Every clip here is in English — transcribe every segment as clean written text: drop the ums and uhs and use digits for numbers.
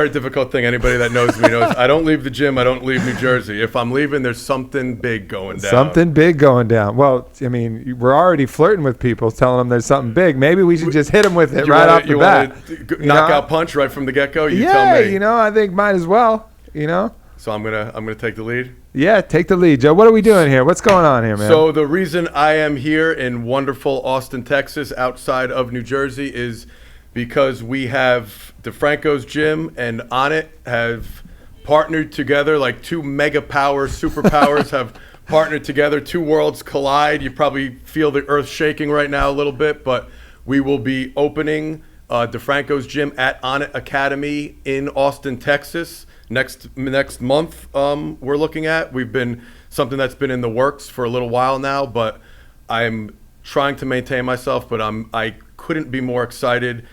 Very difficult thing. Anybody that knows me knows I don't leave the gym. I don't leave New Jersey. If I'm leaving, there's something big going down. Something big going down. Well, I mean, we're already flirting with people, telling them there's something big. Maybe we should just hit them with it off the bat. Knockout punch right from the get-go? You tell me. I think might as well, So I'm gonna take the lead? Yeah, take the lead, Joe. What are we doing here? What's going on here, man? So the reason I am here in wonderful Austin, Texas, outside of New Jersey, is because we have DeFranco's gym and On It have partnered together, like two mega power superpowers have partnered together. Two worlds collide. You probably feel the earth shaking right now a little bit, but we will be opening DeFranco's gym at On It Academy in Austin, Texas next month. We're looking at. We've been something that's been in the works for a little while now, but I'm trying to maintain myself, but I couldn't be more excited.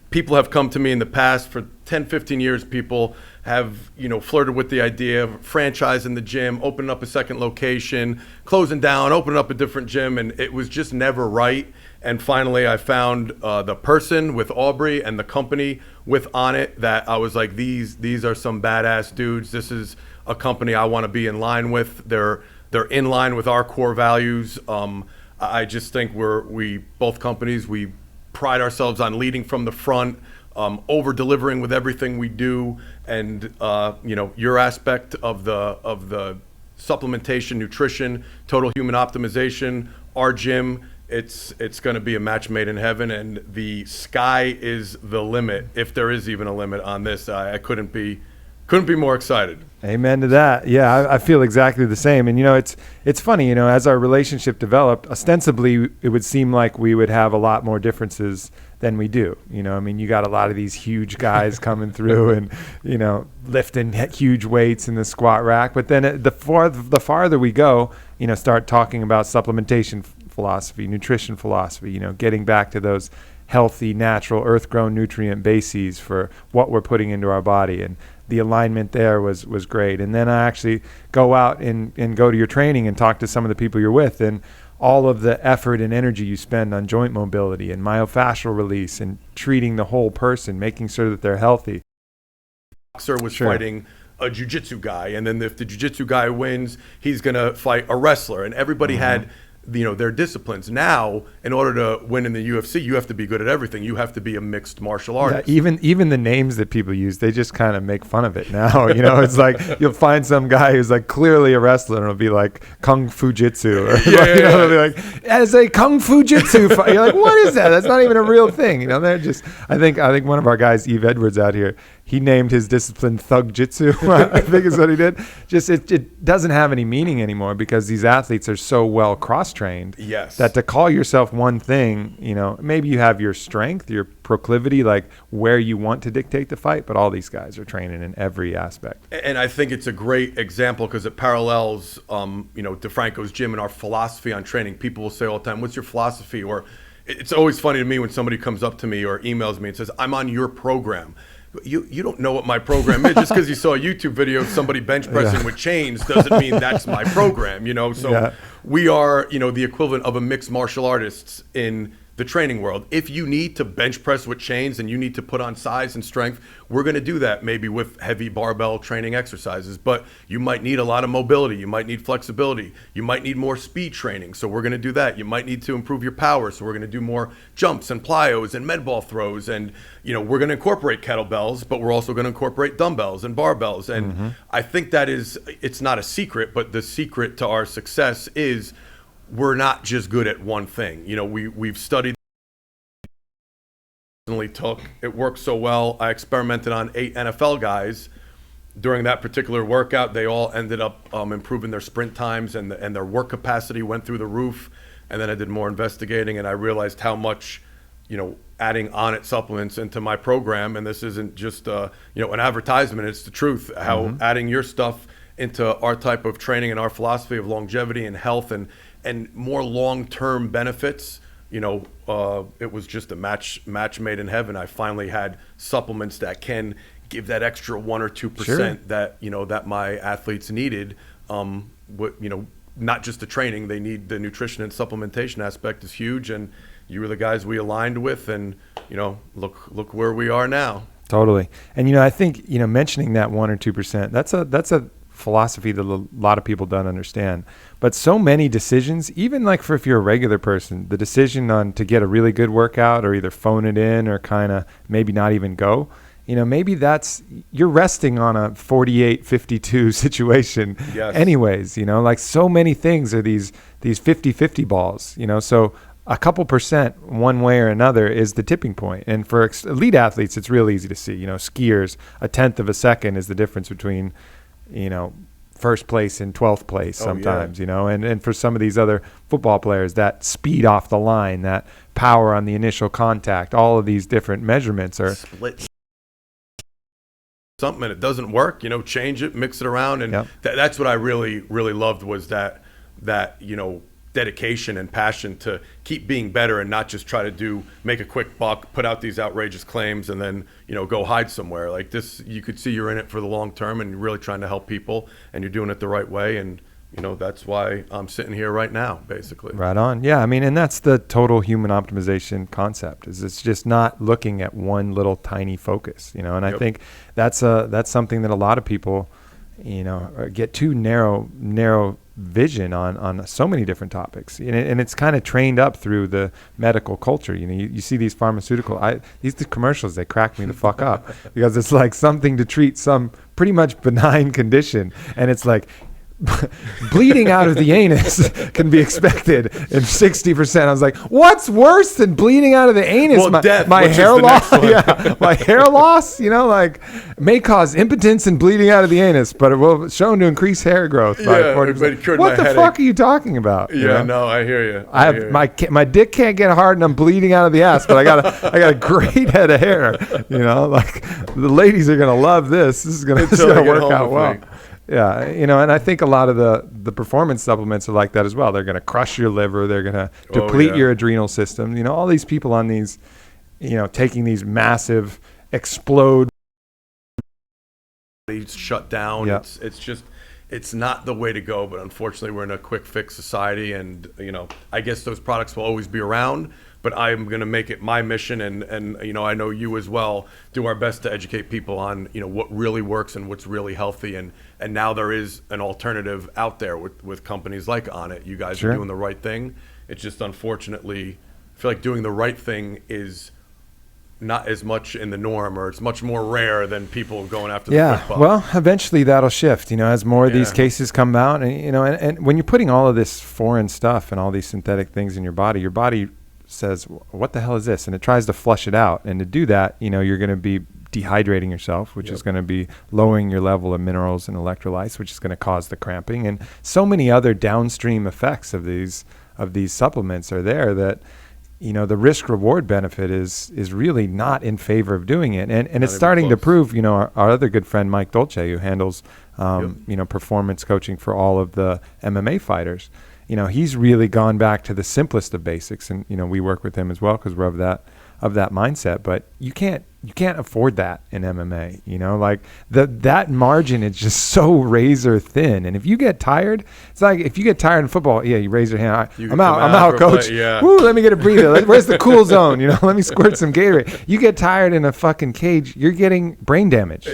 People have come to me in the past for 10, 15 years. People have, flirted with the idea of franchising the gym, opening up a second location, closing down, opening up a different gym, and it was just never right. And finally, I found the person with Aubrey and the company with On It that I was like, these are some badass dudes. This is a company I want to be in line with. They're in line with our core values. I just think both companies, we pride ourselves on leading from the front, over delivering with everything we do, and your aspect of the supplementation, nutrition, total human optimization, our gym, it's going to be a match made in heaven, and the sky is the limit, if there is even a limit on this. I couldn't be more excited. Amen to that. Yeah, I feel exactly the same. And it's funny, as our relationship developed, ostensibly it would seem like we would have a lot more differences than we do. You got a lot of these huge guys coming through and lifting huge weights in the squat rack. But then the farther we go, start talking about supplementation philosophy, nutrition philosophy, getting back to those healthy, natural, earth-grown nutrient bases for what we're putting into our body. And the alignment there was great. And then I actually go out and go to your training and talk to some of the people you're with, and all of the effort and energy you spend on joint mobility and myofascial release and treating the whole person, making sure that they're healthy. Boxer was fighting a jiu-jitsu guy, and then if the jiu-jitsu guy wins, he's going to fight a wrestler, and everybody had their disciplines. Now, in order to win in the UFC, you have to be good at everything. You have to be a mixed martial artist. Yeah, even the names that people use, they just kind of make fun of it now. It's like you'll find some guy who's like clearly a wrestler, and it'll be like Kung Fu Jitsu, or it'll be like, as a Kung Fu Jitsu fight. You're like, what is that? That's not even a real thing. They're just. I think one of our guys, Eve Edwards, out here, he named his discipline Thug Jitsu. I think is what he did. Just it doesn't have any meaning anymore because these athletes are so well cross-trained. Yes. That to call yourself one thing, maybe you have your strength, your proclivity, like where you want to dictate the fight, but all these guys are training in every aspect. And I think it's a great example because it parallels, DeFranco's gym and our philosophy on training. People will say all the time, "What's your philosophy?" Or it's always funny to me when somebody comes up to me or emails me and says, "I'm on your program." You don't know what my program is. Just because you saw a YouTube video of somebody bench pressing with chains doesn't mean that's my program, So we are, the equivalent of a mixed martial artists in the training world. If you need to bench press with chains and you need to put on size and strength, we're going to do that maybe with heavy barbell training exercises. But you might need a lot of mobility. You might need flexibility. You might need more speed training. So we're going to do that. You might need to improve your power. So we're going to do more jumps and plyos and med ball throws. And, we're going to incorporate kettlebells, but we're also going to incorporate dumbbells and barbells. And I think it's not a secret, but the secret to our success is we're not just good at one thing. We've studied. It worked so well. I experimented on 8 NFL guys. During that particular workout, they all ended up improving their sprint times and their work capacity went through the roof. And then I did more investigating and I realized how much, adding On It supplements into my program, and this isn't just an advertisement, it's the truth, how adding your stuff into our type of training and our philosophy of longevity and health and more long-term benefits, it was just a match made in heaven. I finally had supplements that can give that extra 1 or 2% that my athletes needed. Not just the training, they need the nutrition and supplementation aspect is huge. And you were the guys we aligned with, and look where we are now. Totally. And, I think, mentioning that 1 or 2%, that's a philosophy that a lot of people don't understand. But so many decisions, even like if you're a regular person, the decision on to get a really good workout or either phone it in or kind of maybe not even go, maybe you're resting on a 48-52 situation. Yes. Anyways, like so many things are these 50-50 balls, so a couple percent one way or another is the tipping point. And for elite athletes, it's real easy to see, skiers, 1/10 of a second is the difference between first place and 12th place sometimes, and for some of these other football players, that speed off the line, that power on the initial contact, all of these different measurements are split something and it doesn't work, change it, mix it around. And that's what I really, really loved was that, dedication and passion to keep being better and not just try to make a quick buck, put out these outrageous claims and then, go hide somewhere. Like this, you could see you're in it for the long term and you're really trying to help people and you're doing it the right way. And, that's why I'm sitting here right now, basically. Right on. Yeah. I mean, and that's the total human optimization concept is it's just not looking at one little tiny focus, and I think that's something that a lot of people, get too narrow vision on so many different topics, and it's kind of trained up through the medical culture. You see these these commercials, they crack me the fuck up because it's like something to treat some pretty much benign condition, and it's like bleeding out of the anus can be expected in 60%. I was like, what's worse than bleeding out of the anus? Well, death, my hair loss. My hair loss, may cause impotence and bleeding out of the anus, but it will shown to increase hair growth by 40%. What the fuck are you talking about? Yeah, no, I hear you. I have my dick can't get hard and I'm bleeding out of the ass, but I got a great head of hair. Like the ladies are gonna love this. This is gonna work out well. Yeah, and I think a lot of the performance supplements are like that as well. They're going to crush your liver. They're going to deplete your adrenal system. All these people on these, taking these massive explode. Shut down. Yeah. It's not the way to go, but unfortunately we're in a quick fix society and, I guess those products will always be around, but I'm going to make it my mission and I know you as well, do our best to educate people on, what really works and what's really healthy. And now there is an alternative out there with companies like Onnit. You guys are doing the right thing. It's just unfortunately, I feel like doing the right thing is not as much in the norm, or it's much more rare than people going after the quick buck. Well, eventually that'll shift, as more of these cases come out. And, and when you're putting all of this foreign stuff and all these synthetic things in your body says, what the hell is this? And it tries to flush it out. And to do that, you're going to be dehydrating yourself, which is going to be lowering your level of minerals and electrolytes, which is going to cause the cramping. And so many other downstream effects of these supplements are there that, the risk reward benefit is really not in favor of doing it. And it's starting to prove, our other good friend, Mike Dolce, who handles, performance coaching for all of the MMA fighters, he's really gone back to the simplest of basics. And, we work with him as well because we're of that mindset, but you can't afford that in MMA, like that margin is just so razor thin. And if you get tired, it's like if you get tired in football, you raise your hand. I'm out, coach. Woo, let me get a breather. Where's the cool zone? Let me squirt some Gatorade. You get tired in a fucking cage, you're getting brain damage.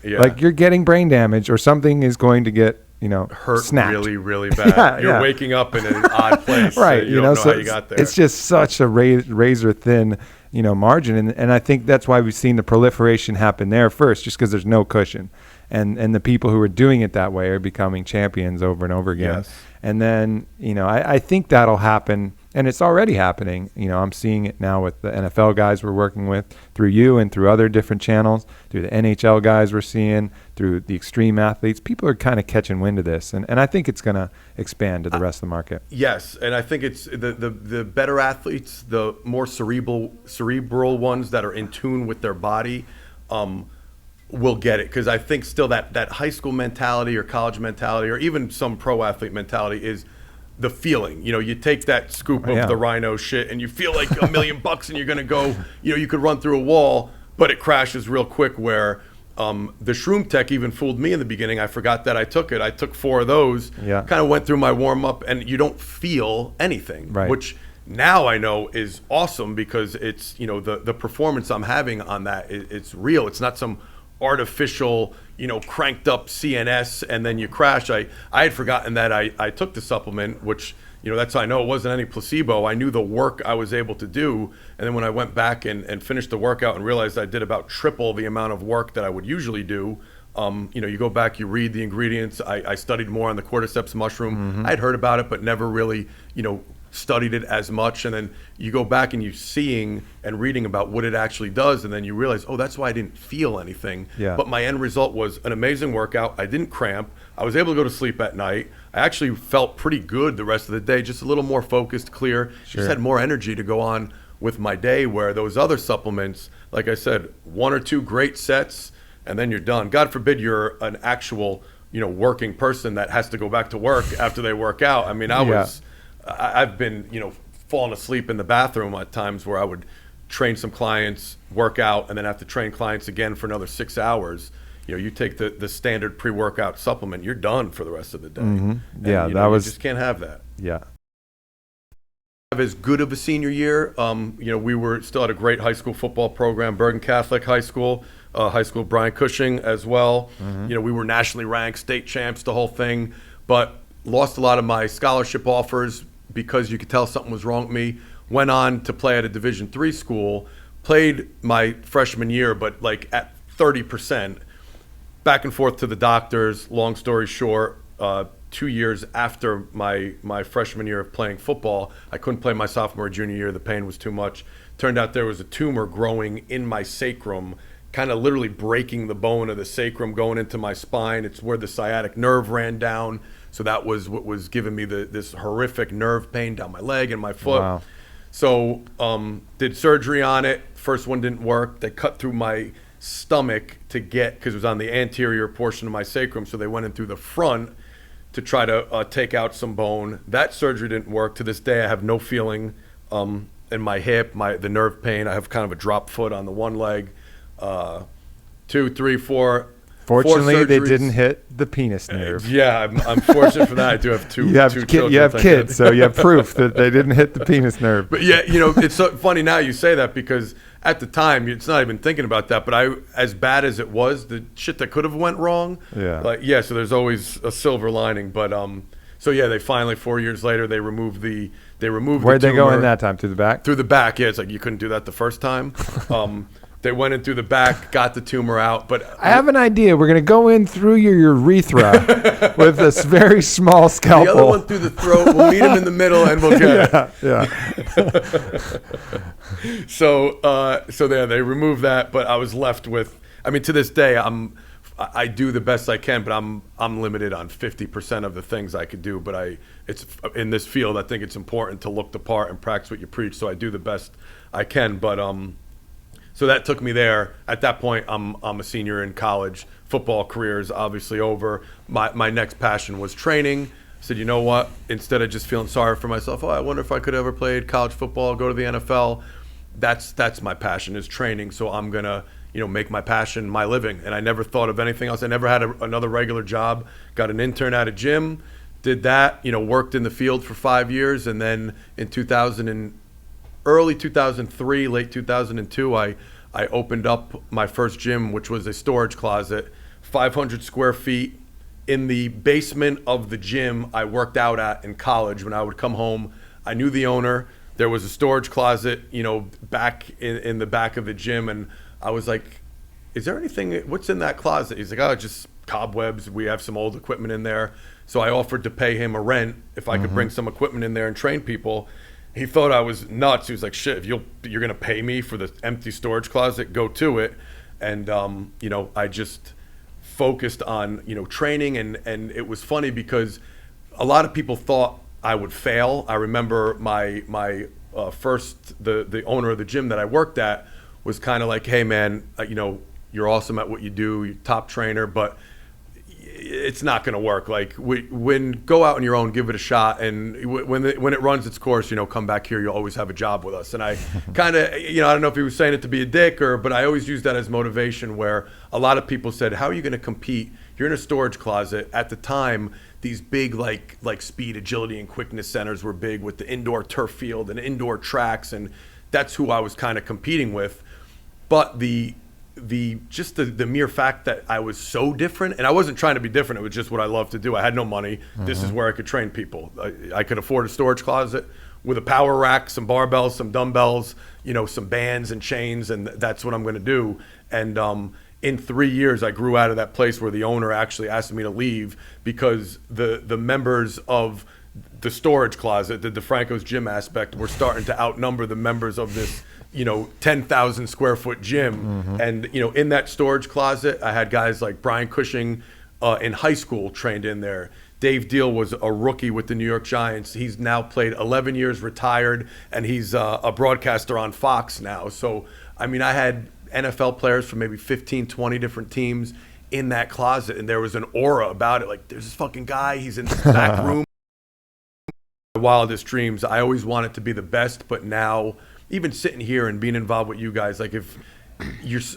Like you're getting brain damage or something is going to get, hurt snapped. really, really bad. You're waking up in an odd place. Right. So you don't know how you got there. It's just such a razor thin, margin. And I think that's why we've seen the proliferation happen there first, just because there's no cushion. And the people who are doing it that way are becoming champions over and over again. Yes. And then, I think that'll happen. And it's already happening. I'm seeing it now with the NFL guys we're working with through you and through other different channels, through the NHL guys we're seeing, through the extreme athletes. People are kind of catching wind of this. And I think it's going to expand to the rest of the market. Yes. And I think it's the better athletes, the more cerebral ones that are in tune with their body, will get it. Because I think still that high school mentality or college mentality or even some pro athlete mentality is the feeling. You take that scoop of the rhino shit and you feel like $1 million and you're going to go, you could run through a wall, but it crashes real quick where the Shroom Tech even fooled me in the beginning. I forgot that I took it. I took 4 of those, kind of went through my warm up and you don't feel anything, which now I know is awesome because it's, the performance I'm having on that, it's real. It's not some artificial, cranked up CNS and then you crash. I had forgotten that I took the supplement, which, that's how I know it wasn't any placebo. I knew the work I was able to do. And then when I went back and finished the workout and realized I did about triple the amount of work that I would usually do, you go back, you read the ingredients. I studied more on the cordyceps mushroom. I had heard about it, but never really, studied it as much. And then you go back and you're seeing and reading about what it actually does. And then you realize, oh, that's why I didn't feel anything. Yeah. But my end result was an amazing workout. I didn't cramp. I was able to go to sleep at night. I actually felt pretty good the rest of the day, just a little more focused, clear. Sure. Just had more energy to go on with my day, where those other supplements, like I said, 1 or 2 great sets, and then you're done. God forbid you're an actual, working person that has to go back to work after they work out. I mean, I've been, falling asleep in the bathroom at times where I would train some clients, work out, and then have to train clients again for another 6 hours. You take the standard pre-workout supplement, you're done for the rest of the day. And, Yeah, you just can't have that. Yeah. Have as good of a senior year. We were still at a great high school football program, Bergen Catholic High School Brian Cushing as well. We were nationally ranked, state champs, the whole thing, but lost a lot of my scholarship offers because you could tell something was wrong with me. Went on to play at a Division III school, played my freshman year, but like at 30%, back and forth to the doctors. Long story short, 2 years after my freshman year of playing football, I couldn't play my sophomore or junior year. The pain was too much. Turned out there was a tumor growing in my sacrum, kind of literally breaking the bone of the sacrum, going into my spine. It's where the sciatic nerve ran down. So that was what was giving me this horrific nerve pain down my leg and my foot. Wow. So did surgery on it. First one didn't work. They cut through my stomach because it was on the anterior portion of my sacrum. So they went in through the front to try to take out some bone. That surgery didn't work. To this day, I have no feeling in my hip, the nerve pain. I have kind of a drop foot on the one leg. 2, 3, 4. Fortunately, they didn't hit the penis nerve. Yeah, I'm fortunate for that. I do have two. You have children, you have kids, so you have proof that they didn't hit the penis nerve. But yeah, it's so funny now you say that because at the time it's not even thinking about that. But as bad as it was, the shit that could have went wrong. Yeah. So there's always a silver lining. But so yeah, they finally 4 years later they removed the Where'd they go in that time? Through the back? Through the back. Yeah, it's like you couldn't do that the first time. They went in through the back, got the tumor out, but I have an idea. We're going to go in through your urethra with this very small scalpel. The other one through the throat. We'll meet him in the middle, and we'll get it. Yeah. So they removed that, but I was left with. I mean, to this day, I do the best I can, but I'm limited on 50% of the things I could do. But it's in this field, I think it's important to look the part and practice what you preach. So I do the best I can, but So that took me there. At that point, I'm a senior in college. Football career is obviously over. My next passion was training. I said, you know what? Instead of just feeling sorry for myself, I wonder if I could ever play college football, go to the NFL. That's my passion is training. So I'm gonna make my passion my living. And I never thought of anything else. I never had another regular job. Got an intern at a gym, did that. Worked in the field for 5 years, and then in early 2003, late 2002, I opened up my first gym, which was a storage closet, 500 square feet in the basement of the gym I worked out at in college. When I would come home, I knew the owner. There was a storage closet, back in the back of the gym. And I was like, is there anything, what's in that closet? He's like, oh, just cobwebs. We have some old equipment in there. So I offered to pay him a rent if I could bring some equipment in there and train people. He thought I was nuts. He was like, shit, if you're going to pay me for the empty storage closet, go to it. And, I just focused on, training. And it was funny because a lot of people thought I would fail. I remember my the owner of the gym that I worked at was kind of like, hey, man, you're awesome at what you do. You're top trainer, but it's not going to work. Like go out on your own, give it a shot. And when it runs its course, come back here. You'll always have a job with us. And I kind of, I don't know if he was saying it to be a dick but I always use that as motivation where a lot of people said, how are you going to compete? You're in a storage closet. At the time, these big like speed, agility, and quickness centers were big with the indoor turf field and indoor tracks, and that's who I was kind of competing with. But the mere fact that I was so different, and I wasn't trying to be different, it was just what I love to do. I had no money. This is where I could train people. I could afford a storage closet with a power rack, some barbells, some dumbbells, some bands and chains, and that's what I'm going to do. And in 3 years, I grew out of that place where the owner actually asked me to leave because the members of the storage closet, the DeFranco's gym aspect, were starting to outnumber the members of this 10,000 square foot gym. And, in that storage closet, I had guys like Brian Cushing in high school trained in there. Dave Deal was a rookie with the New York Giants. He's now played 11 years, retired, and he's a broadcaster on Fox now. So, I mean, I had NFL players from maybe 15, 20 different teams in that closet, and there was an aura about it. Like, there's this fucking guy, he's in this back room. My wildest dreams, I always wanted to be the best, but now, even sitting here and being involved with you guys, like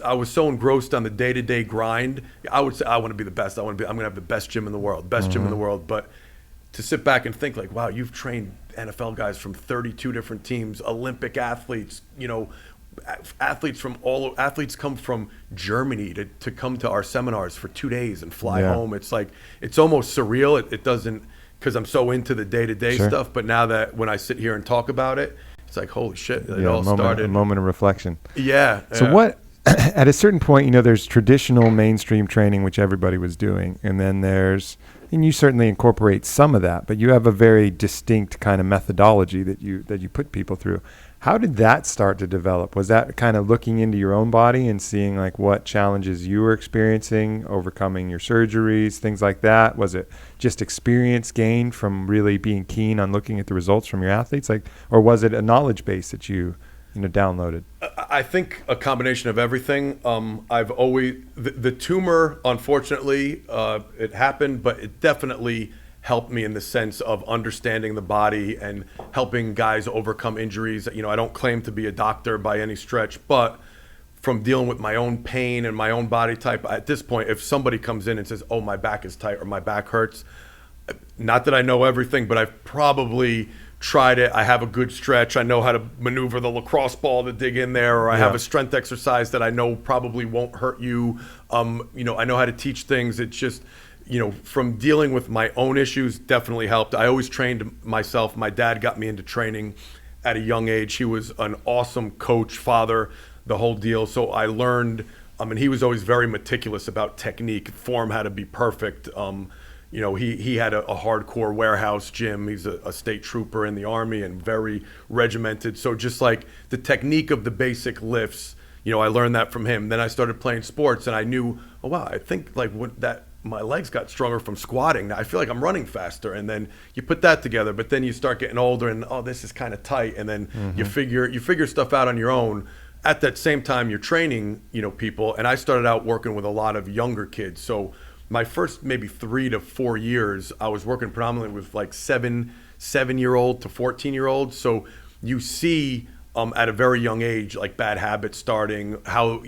I was so engrossed on the day-to-day grind. I would say I want to be the best. I'm going to have the best gym in the world, gym in the world. But to sit back and think like, wow, you've trained NFL guys from 32 different teams, Olympic athletes, athletes come from Germany to come to our seminars for 2 days and fly home. It's like, it's almost surreal. It doesn't, because I'm so into the day-to-day stuff. But now that when I sit here and talk about it, it's like, holy shit, it all started. A moment of reflection. Yeah. So what, at a certain point, there's traditional mainstream training, which everybody was doing. And then and you certainly incorporate some of that, but you have a very distinct kind of methodology that you put people through. How did that start to develop? Was that kind of looking into your own body and seeing like what challenges you were experiencing, overcoming your surgeries, things like that? Was it just experience gained from really being keen on looking at the results from your athletes, or was it a knowledge base that you downloaded? I think a combination of everything. I've always the tumor, unfortunately, it happened, but it definitely helped me in the sense of understanding the body and helping guys overcome injuries. I don't claim to be a doctor by any stretch, but from dealing with my own pain and my own body type, at this point, if somebody comes in and says, oh, my back is tight or my back hurts, not that I know everything, but I've probably tried it. I have a good stretch. I know how to maneuver the lacrosse ball to dig in there, or I have a strength exercise that I know probably won't hurt you. I know how to teach things. It's just, from dealing with my own issues definitely helped. I always trained myself. My dad got me into training at a young age. He was an awesome coach, father, the whole deal. So I learned, he was always very meticulous about technique. Form had to be perfect. He had a hardcore warehouse gym. He's a state trooper in the Army and very regimented. So just like the technique of the basic lifts, I learned that from him. Then I started playing sports and I knew, oh wow, I think like my legs got stronger from squatting. Now I feel like I'm running faster. And then you put that together, but then you start getting older and, oh, this is kind of tight. And then you figure stuff out on your own. At that same time, you're training, people. And I started out working with a lot of younger kids. So my first maybe 3 to 4 years, I was working predominantly with like 7-year-old to 14-year-olds. So you see at a very young age, like bad habits starting, how,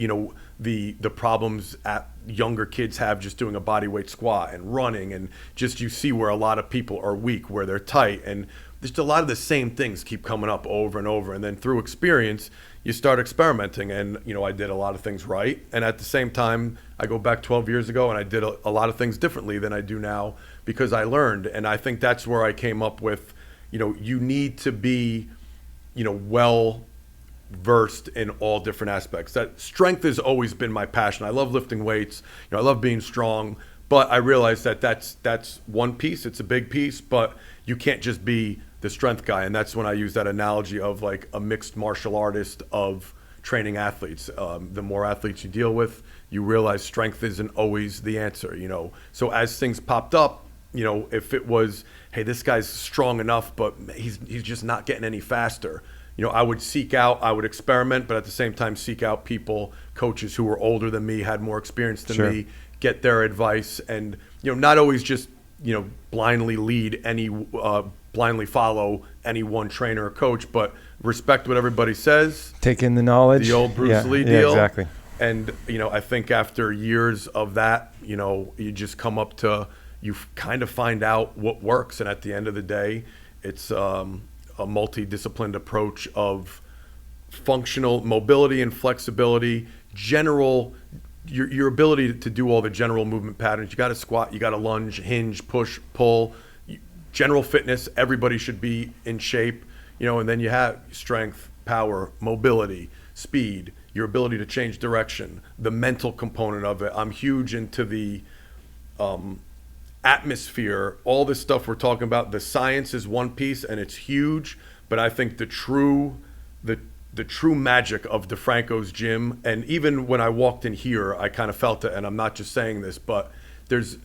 the problems at younger kids have just doing a body weight squat and running, and just you see where a lot of people are weak, where they're tight, and just a lot of the same things keep coming up over and over. And then through experience, you start experimenting, and I did a lot of things right, and at the same time I go back 12 years ago and I did a lot of things differently than I do now because I learned. And I think that's where I came up with, you need to be well versed in all different aspects. That strength has always been my passion. I love lifting weights, I love being strong, but I realized that that's one piece. It's a big piece, but you can't just be the strength guy. And that's when I use that analogy of like a mixed martial artist of training athletes. The more athletes you deal with, you realize strength isn't always the answer, So as things popped up, if it was, hey, this guy's strong enough, but he's just not getting any faster, I would experiment, but at the same time seek out people, coaches who were older than me, had more experience than me, get their advice, and not always just blindly follow any one trainer or coach, but respect what everybody says. Take in the knowledge. The old Bruce Lee deal. Yeah, exactly. And I think after years of that, you just come up to you kind of find out what works. And at the end of the day, it's a multidisciplined approach of functional mobility and flexibility, general, your ability to do all the general movement patterns. You got to squat, you got to lunge, hinge, push, pull, general fitness. Everybody should be in shape, and then you have strength, power, mobility, speed, your ability to change direction, the mental component of it. I'm huge into the atmosphere, all this stuff we're talking about. The science is one piece and it's huge, but I think the true magic of DeFranco's gym, and even when I walked in here, I kind of felt it, and I'm not just saying this, but there's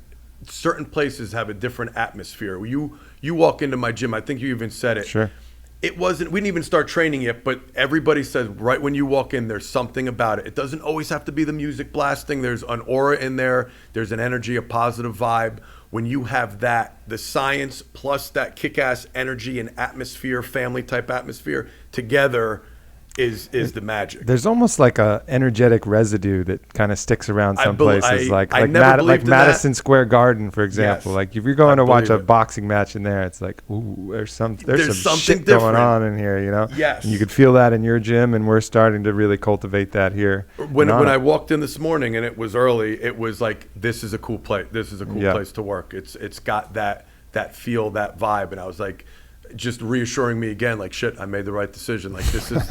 certain places have a different atmosphere. You walk into my gym, I think you even said it. Sure. We didn't even start training yet, but everybody says right when you walk in, there's something about it. It doesn't always have to be the music blasting. There's an aura in there. There's an energy, a positive vibe. When you have that, the science plus that kick-ass energy and atmosphere, family type atmosphere together is the magic. There's almost like a energetic residue that kind of sticks around some places, like Madison Square Garden, for example. Yes. Like if you're going to watch a boxing match in there, it's like, ooh, there's some shit going on in here, Yes. And you could feel that in your gym, and we're starting to really cultivate that here. When I walked in this morning and it was early, it was like, this is a cool place. This is a cool place to work. It's got that feel, that vibe, and I was like, just reassuring me again, like, shit, I made the right decision. Like, this is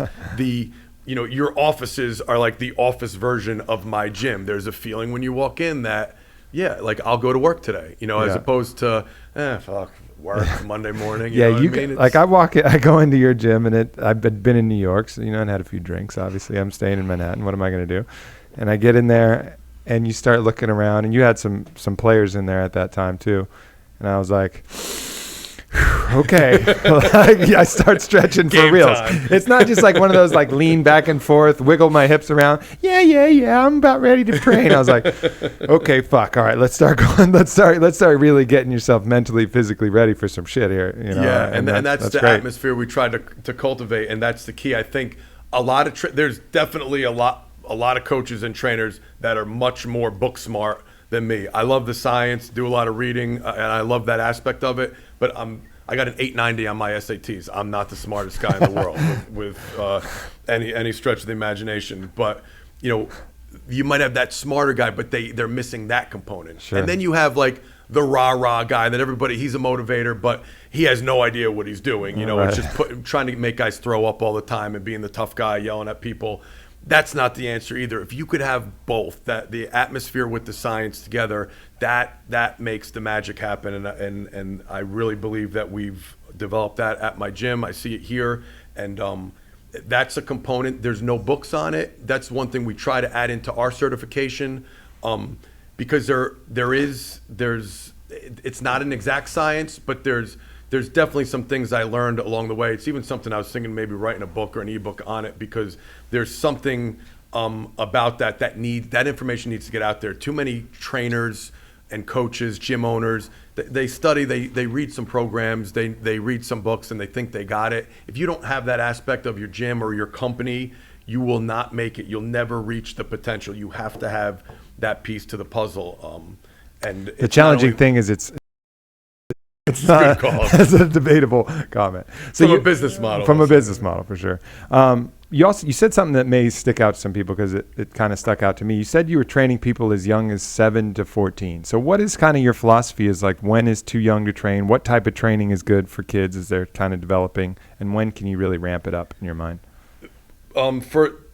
your offices are like the office version of my gym. There's a feeling when you walk in that, like, I'll go to work today, as opposed to, fuck, work Monday morning. I go into your gym, and I've been in New York, so, and had a few drinks. Obviously, I'm staying in Manhattan. What am I going to do? And I get in there, and you start looking around, and you had some players in there at that time too. And I was like, okay. I start stretching for reals. It's not just like one of those like lean back and forth, wiggle my hips around. Yeah. I'm about ready to train. I was like, okay, fuck. All right, let's start going. Let's start really getting yourself mentally, physically ready for some shit here. Yeah, and that's the great atmosphere we try to cultivate, and that's the key. I think a lot of there's definitely a lot of coaches and trainers that are much more book smart than me. I love the science, do a lot of reading, and I love that aspect of it. But I got an 890 on my SATs. I'm not the smartest guy in the world with any stretch of the imagination. But you might have that smarter guy, but they're missing that component. Sure. And then you have like the rah-rah guy that he's a motivator, but he has no idea what he's doing. Right. It's just trying to make guys throw up all the time and being the tough guy yelling at people. That's not the answer either. If you could have both, that the atmosphere with the science together, that makes the magic happen. And I really believe that we've developed that at my gym. I see it here, and that's a component. There's no books on it. That's one thing we try to add into our certification, because it's not an exact science, but there's definitely some things I learned along the way. It's even something I was thinking maybe writing a book or an ebook on it, because there's something about that information needs to get out there. Too many trainers and coaches, gym owners, they study, they read some programs, they read some books, and they think they got it. If you don't have that aspect of your gym or your company, you will not make it. You'll never reach the potential. You have to have that piece to the puzzle. And the challenging thing is it's not, that's a debatable comment. So from a business model. From a business model, for sure. You said something that may stick out to some people, because it kind of stuck out to me. You said you were training people as young as 7 to 14. So what is kind of your philosophy is like, when is too young to train? What type of training is good for kids as they're kind of developing? And when can you really ramp it up in your mind?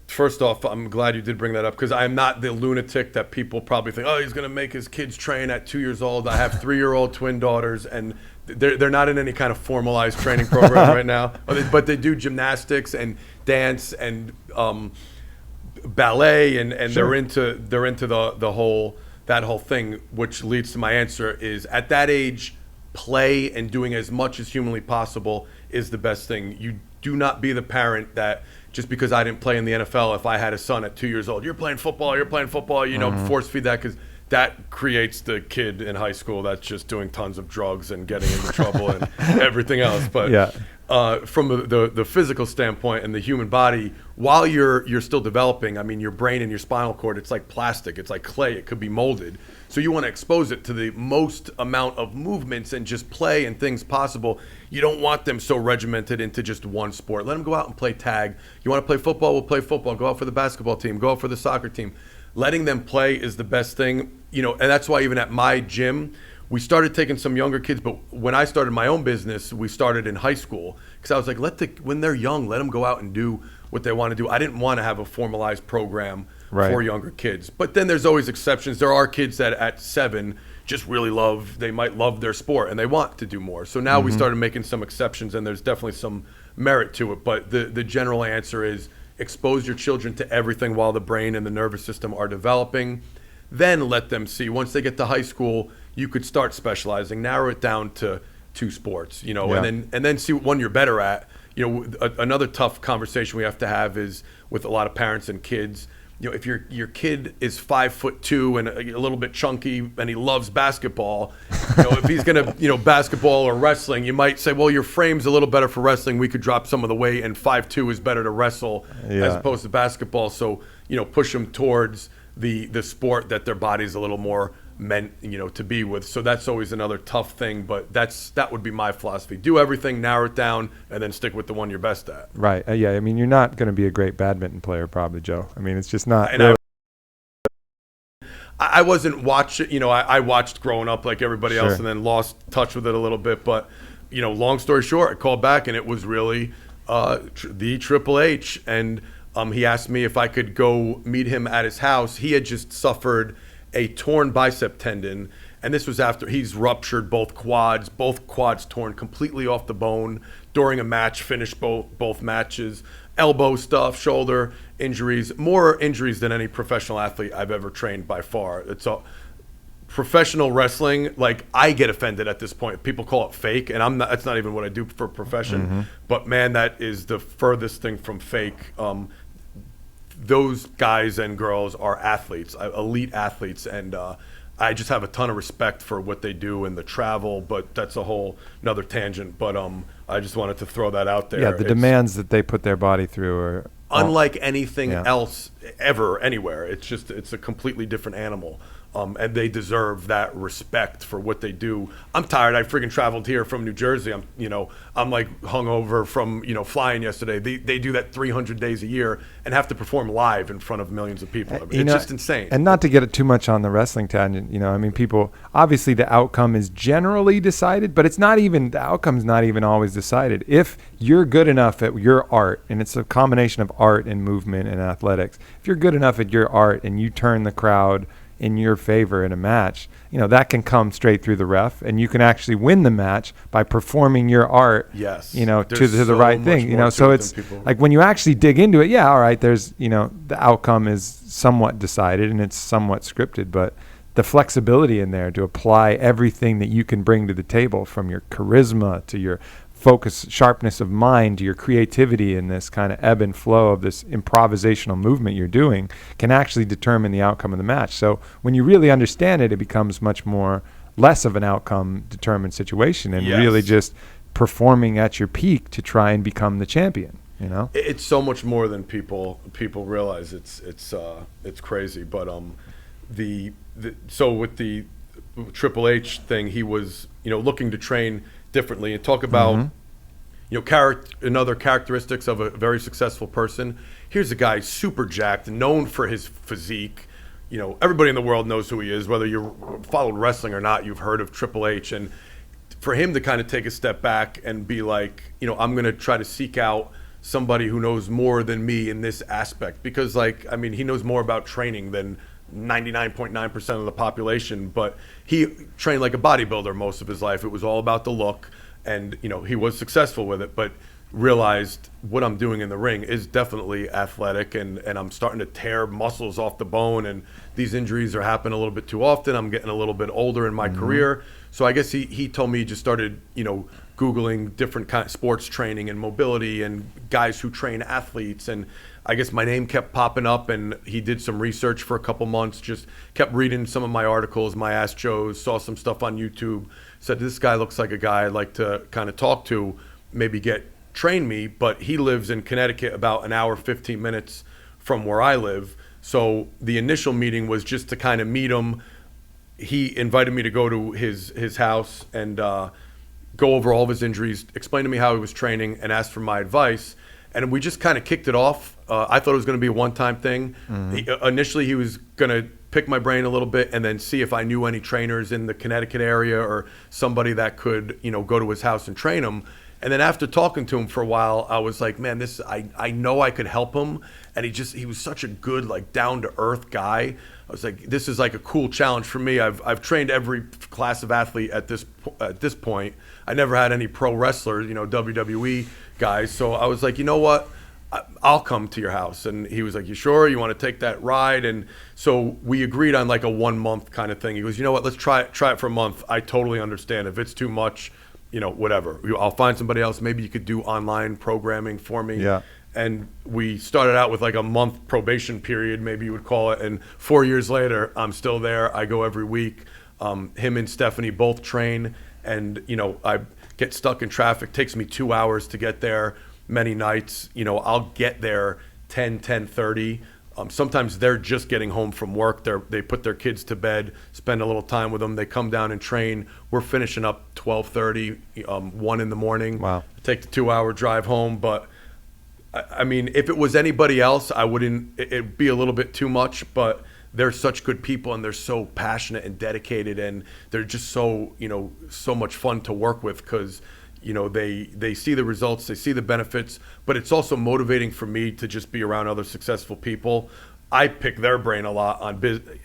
First off, I'm glad you did bring that up, because I'm not the lunatic that people probably think, he's going to make his kids train at 2 years old. I have 3-year-old twin daughters, and they're not in any kind of formalized training program right now. But they do gymnastics and dance and ballet, and Sure. they're into the whole thing, which leads to my answer is, at that age, play and doing as much as humanly possible is the best thing. You do not be the parent that, just because I didn't play in the NFL, if I had a son at 2 years old, you're playing football, force feed that, because that creates the kid in high school that's just doing tons of drugs and getting into trouble and everything else. But from the physical standpoint and the human body, while you're still developing, I mean, your brain and your spinal cord, it's like plastic, it's like clay, it could be molded. So you want to expose it to the most amount of movements and just play and things possible. You don't want them so regimented into just one sport. Let them go out and play tag. You want to play football? We'll play football. Go out for the basketball team. Go out for the soccer team. Letting them play is the best thing, and that's why even at my gym, we started taking some younger kids. But when I started my own business, we started in high school because I was like, when they're young, let them go out and do what they want to do. I didn't want to have a formalized program for younger kids. But then there's always exceptions. There are kids that at 7 just really they might love their sport and they want to do more. So now we started making some exceptions, and there's definitely some merit to it. But the general answer is expose your children to everything while the brain and the nervous system are developing. Then let them see. Once they get to high school, you could start specializing, narrow it down to 2 sports, and then see what one you're better at. Another tough conversation we have to have is with a lot of parents and kids. If your kid is 5'2" and a little bit chunky and he loves basketball, if he's gonna basketball or wrestling, you might say, well, your frame's a little better for wrestling. We could drop some of the weight, and 5'2" is better to wrestle as opposed to basketball. So push them towards the sport that their body's a little more meant to be with. So that's always another tough thing, but that would be my philosophy. Do everything, narrow it down, and then stick with the one you're best at. Right. I mean, you're not going to be a great badminton player probably, Joe. I mean, it's just not. And I wasn't watching, I watched growing up like everybody else, and then lost touch with it a little bit. But, long story short, I called back, and it was really the Triple H. And he asked me if I could go meet him at his house. He had just suffered a torn bicep tendon, and this was after he's ruptured both quads torn completely off the bone during a match, finished both matches, elbow stuff, shoulder injuries, more injuries than any professional athlete I've ever trained by far. It's a professional wrestling, like, I get offended at this point. People call it fake, and that's not even what I do for profession. But man, that is the furthest thing from fake. Those guys and girls are athletes, elite athletes, and I just have a ton of respect for what they do and the travel, but that's a whole another tangent. But I just wanted to throw that out there. Yeah, the demands that they put their body through are unlike anything else ever, anywhere. It's a completely different animal. And they deserve that respect for what they do. I'm tired. I freaking traveled here from New Jersey. I'm like hungover from flying yesterday. They do that 300 days a year and have to perform live in front of millions of people. It's just insane. And not to get it too much on the wrestling tangent, I mean, people, obviously the outcome is generally decided, but the outcome's not even always decided. If you're good enough at your art, and it's a combination of art and movement and athletics, if you're good enough at your art and you turn the crowd in your favor in a match, that can come straight through the ref, and you can actually win the match by performing your art, to the right thing, so it's like when you actually dig into it, all right, there's, the outcome is somewhat decided and it's somewhat scripted, but the flexibility in there to apply everything that you can bring to the table, from your charisma to your focus, sharpness of mind, to your creativity, in this kind of ebb and flow of this improvisational movement you're doing, can actually determine the outcome of the match. So when you really understand it, it becomes much more less of an outcome determined situation, and really just performing at your peak to try and become the champion. It's so much more than people realize. It's crazy. But so with the Triple H thing, he was looking to train differently and talk about another characteristics of a very successful person. Here's a guy super jacked, known for his physique. Everybody in the world knows who he is, whether you followed wrestling or not. You've heard of Triple H, and for him to kind of take a step back and be like, I'm going to try to seek out somebody who knows more than me in this aspect, because he knows more about training than 99.9% of the population, but he trained like a bodybuilder most of his life. It was all about the look, and he was successful with it. But realized what I'm doing in the ring is definitely athletic, and I'm starting to tear muscles off the bone, and these injuries are happening a little bit too often. I'm getting a little bit older in my career. So I guess he told me he just started, Googling different kind of sports training and mobility and guys who train athletes. And I guess my name kept popping up, and he did some research for a couple months, just kept reading some of my articles, my Ask Joes, saw some stuff on YouTube, said, this guy looks like a guy I'd like to kind of talk to, maybe train me. But he lives in Connecticut, about an hour, 15 minutes from where I live. So the initial meeting was just to kind of meet him. He invited me to go to his house and go over all of his injuries, explain to me how he was training, and ask for my advice. And we just kind of kicked it off. I thought it was going to be a one-time thing. Initially, he was going to pick my brain a little bit and then see if I knew any trainers in the Connecticut area or somebody that could, go to his house and train him. And then after talking to him for a while, I was like, man, I know I could help him. And he was such a good, like, down-to-earth guy. I was like, this is like a cool challenge for me. I've trained every class of athlete at this point. I never had any pro wrestlers, WWE guys. So I was like, you know what? I'll come to your house. And he was like, you sure? You want to take that ride? And so we agreed on like a 1 month kind of thing. He goes, you know what? Let's try it for a month. I totally understand. If it's too much, whatever. I'll find somebody else. Maybe you could do online programming for me. Yeah. And we started out with like a month probation period, maybe you would call it. And 4 years later, I'm still there. I go every week. Him and Stephanie both train. And, I get stuck in traffic. Takes me 2 hours to get there many nights. I'll get there 10:30. Sometimes they're just getting home from work. They put their kids to bed, spend a little time with them. They come down and train. We're finishing up 12:30, 1 in the morning. Wow. Take the 2 hour drive home. But I mean, if it was anybody else, it'd be a little bit too much, but they're such good people and they're so passionate and dedicated, and they're just so, so much fun to work with because, they see the results, they see the benefits, but it's also motivating for me to just be around other successful people. I pick their brain a lot on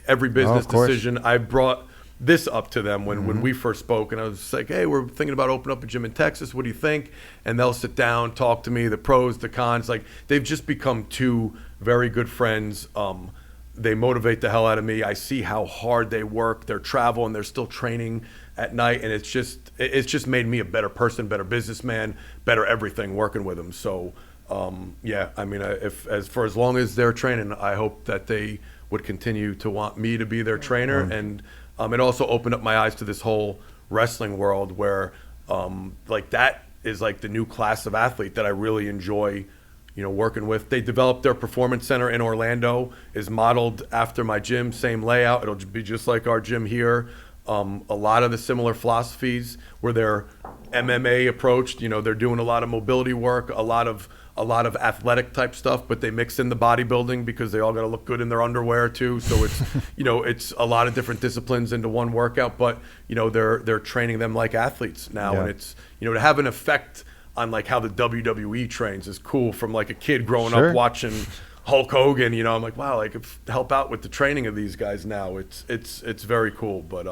every business decision. I brought this up to them when we first spoke, and I was like, hey, we're thinking about opening up a gym in Texas. What do you think? And they'll sit down, talk to me, the pros, the cons. Like, they've just become two very good friends. They motivate the hell out of me. I see how hard they work. They're traveling, they're still training at night, and it's just made me a better person, better businessman, better everything working with them. So yeah, I mean, for as long as they're training, I hope that they would continue to want me to be their trainer. And it also opened up my eyes to this whole wrestling world where like that is like the new class of athlete that I really enjoy, working with. They developed their performance center in Orlando, is modeled after my gym, same layout. It'll be just like our gym here. A lot of the similar philosophies where they're MMA approached, they're doing a lot of mobility work, a lot of athletic type stuff, but they mix in the bodybuilding because they all got to look good in their underwear too. So it's, it's a lot of different disciplines into one workout, but they're training them like athletes now. Yeah. And it's, to have an effect on like how the WWE trains is cool from like a kid growing up watching Hulk Hogan, I'm like, wow, I could help out with the training of these guys now. It's very cool, but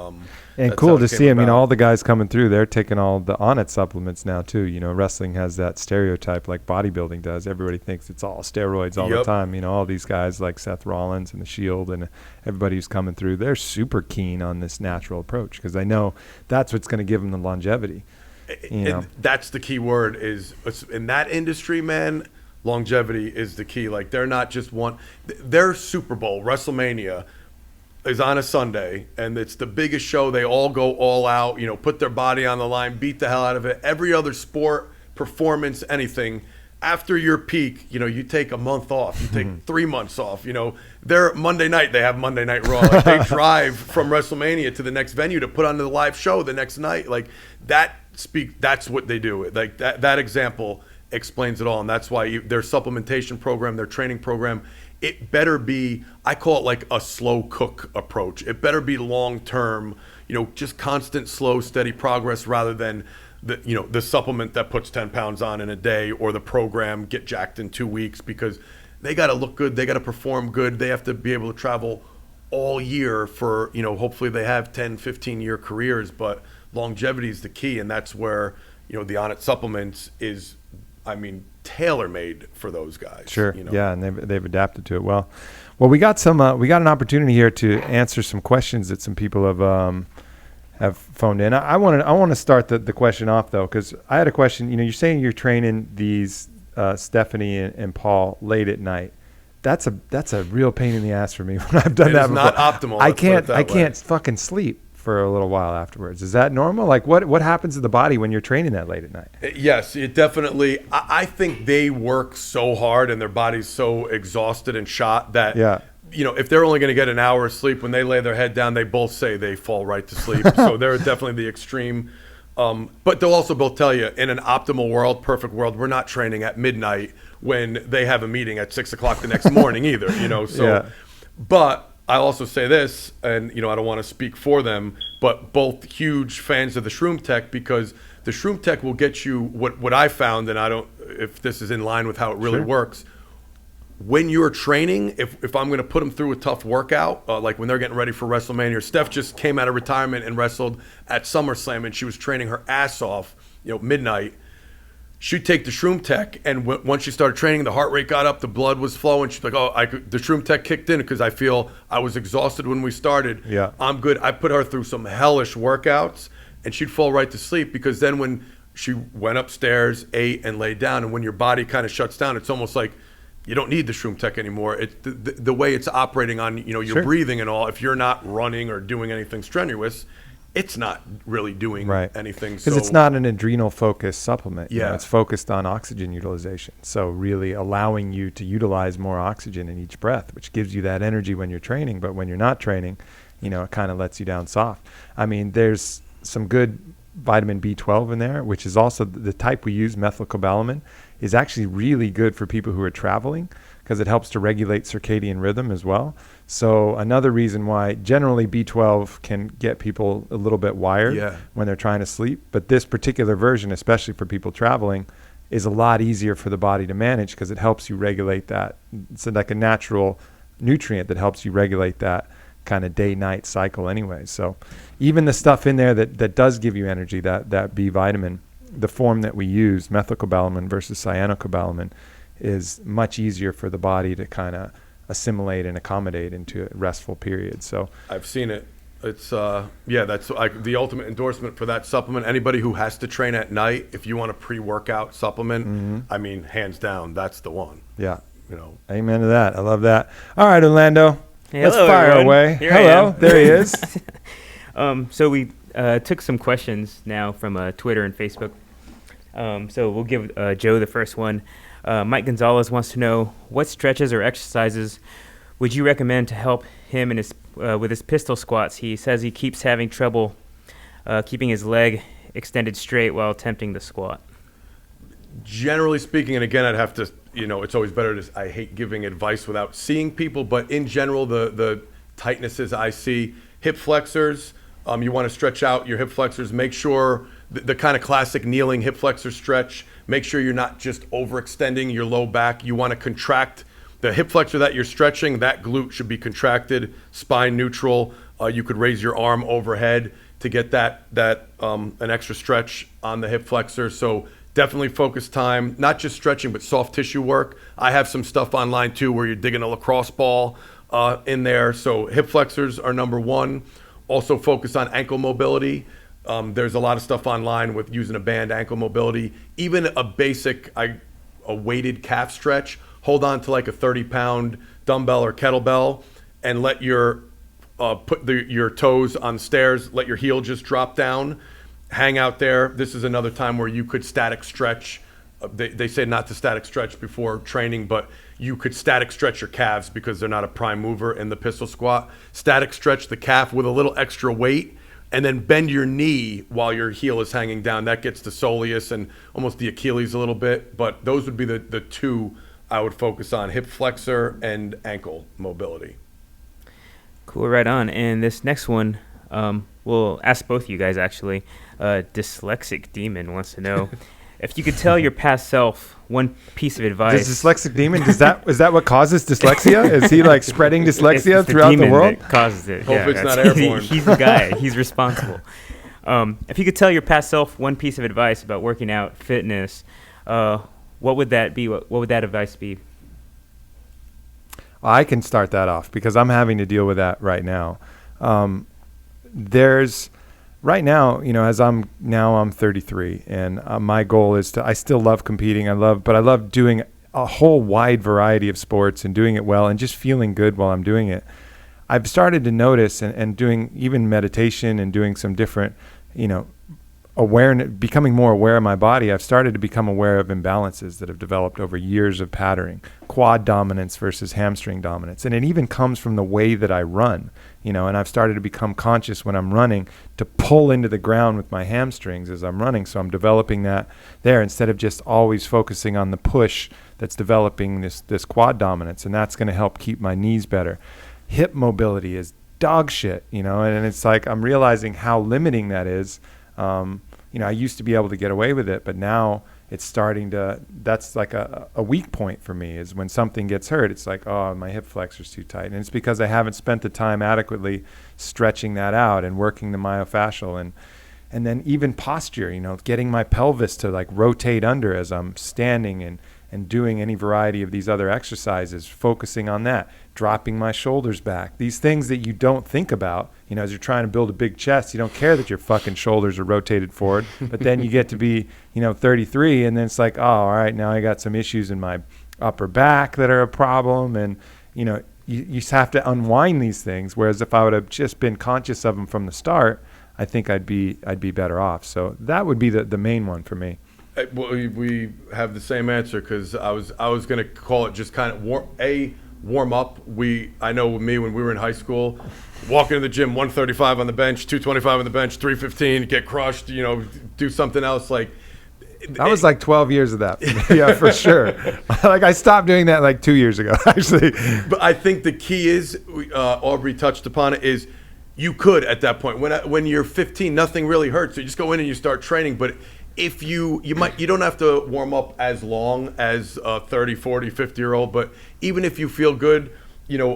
and cool to see. I mean, all the guys coming through, they're taking all the Onnit supplements now too. Wrestling has that stereotype like bodybuilding does. Everybody thinks it's all steroids all the time. All these guys like Seth Rollins and the Shield and everybody who's coming through, they're super keen on this natural approach because they know that's what's going to give them the longevity. And that's the key word is in that industry, man. Longevity is the key. Like, they're not just their Super Bowl, WrestleMania, is on a Sunday, and it's the biggest show. They all go all out, put their body on the line, beat the hell out of it. Every other sport, performance, anything, after your peak, you take a month off. You take 3 months off. They're Monday night, they have Monday Night Raw. Like, they drive from WrestleMania to the next venue to put on the live show the next night. Like, that's what they do. Like, that example explains it all, and that's why their supplementation program, their training program, it better be, I call it like a slow cook approach. It better be long term, just constant, slow, steady progress rather than the supplement that puts 10 pounds on in a day, or the program get jacked in 2 weeks, because they got to look good, they got to perform good, they have to be able to travel all year for, hopefully they have 10, 15-year careers, but longevity is the key, and that's where, the Onnit supplements is tailor-made for those guys. Sure. Yeah, and they've adapted to it well. Well, we got an opportunity here to answer some questions that some people have phoned in. I want to start the question off though, because I had a question. You're saying you're training these Stephanie and Paul late at night. That's a real pain in the ass for me when I've done that before. It's not optimal. I can't fucking sleep for a little while afterwards. Is that normal? Like what happens to the body when you're training that late at night? Yes, it definitely. I think they work so hard and their body's so exhausted and shot that if they're only going to get an hour of sleep, when they lay their head down, they both say they fall right to sleep. So they're definitely the extreme. But they'll also both tell you, in an optimal world, perfect world, we're not training at midnight when they have a meeting at 6 o'clock the next morning either. But I also say this, and I don't want to speak for them, but both huge fans of the Shroom Tech, because the Shroom Tech will get you what I found, and I don't if this is in line with how it really works. When you're training, if I'm going to put them through a tough workout, like when they're getting ready for WrestleMania, Steph just came out of retirement and wrestled at SummerSlam, and she was training her ass off, midnight. She'd take the Shroom Tech, and once she started training, the heart rate got up, the blood was flowing. She's like, the Shroom Tech kicked in because I feel I was exhausted when we started. Yeah. I'm good. I put her through some hellish workouts, and she'd fall right to sleep, because then when she went upstairs, ate, and laid down, and when your body kind of shuts down, it's almost like you don't need the Shroom Tech anymore. It's the way it's operating on your breathing and all. If you're not running or doing anything strenuous, it's not really doing anything. Because it's not an adrenal focused supplement. Yeah. It's focused on oxygen utilization. So really allowing you to utilize more oxygen in each breath, which gives you that energy when you're training. But when you're not training, it kind of lets you down soft. There's some good vitamin B12 in there, which is also the type we use, methylcobalamin, is actually really good for people who are traveling, because it helps to regulate circadian rhythm as well. So another reason why generally B12 can get people a little bit wired when they're trying to sleep. But this particular version, especially for people traveling, is a lot easier for the body to manage, because it helps you regulate that. It's like a natural nutrient that helps you regulate that kind of day-night cycle anyway. So even the stuff in there that does give you energy, that B vitamin, the form that we use, methylcobalamin versus cyanocobalamin, is much easier for the body to kind of assimilate and accommodate into a restful period. So I've seen it. It's that's the ultimate endorsement for that supplement. Anybody who has to train at night, if you want a pre-workout supplement, hands down, that's the one. Yeah. Amen to that. I love that. All right, Orlando. Hey, let's hello, fire everyone. away. Here Hello. There he is. So we took some questions now from Twitter and Facebook. So we'll give Joe the first one. Mike Gonzalez wants to know, what stretches or exercises would you recommend to help him in with his pistol squats? He says he keeps having trouble keeping his leg extended straight while attempting the squat. Generally speaking, and again, I'd have to, it's always better to, I hate giving advice without seeing people, but in general, the tightnesses I see, hip flexors, you want to stretch out your hip flexors, make sure the kind of classic kneeling hip flexor stretch, make sure you're not just overextending your low back. You want to contract the hip flexor that you're stretching, that glute should be contracted, spine neutral. You could raise your arm overhead to get that an extra stretch on the hip flexor. So definitely focus time, not just stretching, but soft tissue work. I have some stuff online too where you're digging a lacrosse ball in there. So hip flexors are number one. Also focus on ankle mobility. There's a lot of stuff online with using a band, ankle mobility, even a basic, a weighted calf stretch. Hold on to like a 30-pound dumbbell or kettlebell and let your put your toes on stairs, let your heel just drop down, hang out there. This is another time where you could static stretch. They say not to static stretch before training, but you could static stretch your calves because they're not a prime mover in the pistol squat. Static stretch the calf with a little extra weight, and then bend your knee while your heel is hanging down. That gets the soleus and almost the Achilles a little bit, but those would be the two I would focus on, hip flexor and ankle mobility. Cool, right on. And this next one, we'll ask both of you guys actually. Dyslexic Demon wants to know, if you could tell your past self one piece of advice. Does Dyslexic Demon, is that what causes dyslexia? Is he like spreading dyslexia it's throughout the world? That causes it. Hope it's not airborne. He's the guy. He's responsible. If you could tell your past self one piece of advice about working out, fitness, what would that be? What would that advice be? I can start that off because I'm having to deal with that right now. There's right now, as I'm 33, and my goal is I still love competing. But I love doing a whole wide variety of sports and doing it well and just feeling good while I'm doing it. I've started to notice and doing even meditation and doing some different, awareness, becoming more aware of my body. I've started to become aware of imbalances that have developed over years of patterning, quad dominance versus hamstring dominance. And it even comes from the way that I run, and I've started to become conscious when I'm running to pull into the ground with my hamstrings as I'm running. So I'm developing that there instead of just always focusing on the push that's developing this quad dominance. And that's going to help keep my knees better. Hip mobility is dog shit, and it's like I'm realizing how limiting that is. I used to be able to get away with it, but now it's starting to, that's like a weak point for me is when something gets hurt, it's like, oh, my hip flexor's too tight. And it's because I haven't spent the time adequately stretching that out and working the myofascial and then even posture, getting my pelvis to like rotate under as I'm standing and doing any variety of these other exercises, focusing on that, dropping my shoulders back. These things that you don't think about, as you're trying to build a big chest, you don't care that your fucking shoulders are rotated forward, but then you get to be, 33 and then it's like, oh, all right, now I got some issues in my upper back that are a problem. And, you just have to unwind these things. Whereas if I would have just been conscious of them from the start, I think I'd be better off. So that would be the main one for me. Well, we have the same answer because I was going to call it just kind of warm up. I know with me when we were in high school, walking to the gym, 135 on the bench, 225 on the bench, 315, get crushed, do something else. Like that was like 12 years of that. Yeah, for sure. Like I stopped doing that like 2 years ago, actually. But I think the key is, Aubrey touched upon it, is you could at that point when you're 15, nothing really hurts. So you just go in and you start training, but if you don't have to warm up as long as a 30, 40, 50-year-old, but even if you feel good,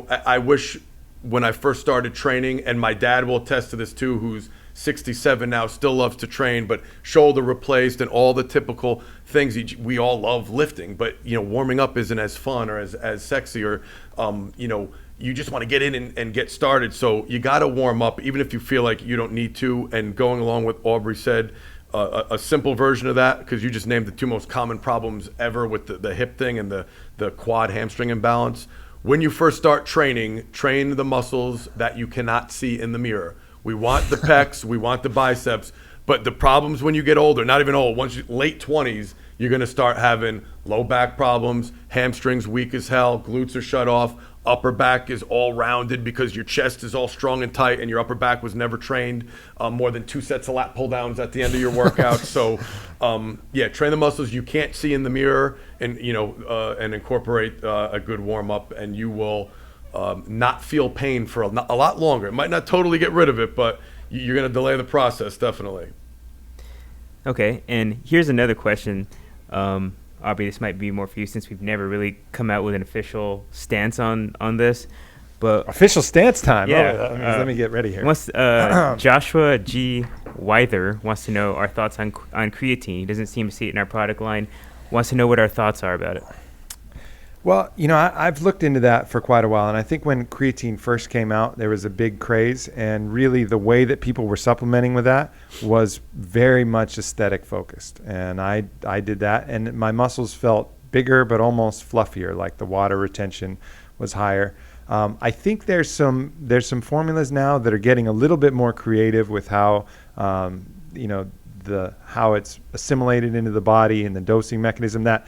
I wish when I first started training, and my dad will attest to this too, who's 67 now, still loves to train, but shoulder replaced and all the typical things. We all love lifting, but warming up isn't as fun or as sexy, or you just want to get in and get started. So you got to warm up, even if you feel like you don't need to. And going along with Aubrey said, a simple version of that, because you just named the two most common problems ever with the hip thing and the quad hamstring imbalance. When you first start training, train the muscles that you cannot see in the mirror. We want the pecs, we want the biceps, but the problems when you get older, not even old, once you late 20s, you're going to start having low back problems, hamstrings weak as hell, glutes are shut off, upper back is all rounded because your chest is all strong and tight and your upper back was never trained, more than 2 sets of lat pull downs at the end of your workout. So train the muscles you can't see in the mirror, and and incorporate a good warm up, and you will not feel pain for a lot longer. It might not totally get rid of it, but you're going to delay the process, definitely. Okay, and here's another question. Aubrey, this might be more for you since we've never really come out with an official stance on this. But official stance time. Yeah. Let me get ready here. Joshua G. Wyther wants to know our thoughts on creatine. He doesn't seem to see it in our product line. Wants to know what our thoughts are about it. Well, I've looked into that for quite a while, and I think when creatine first came out, there was a big craze, and really the way that people were supplementing with that was very much aesthetic focused, and I did that, and my muscles felt bigger but almost fluffier, like the water retention was higher. I think there's some formulas now that are getting a little bit more creative with how how it's assimilated into the body and the dosing mechanism, that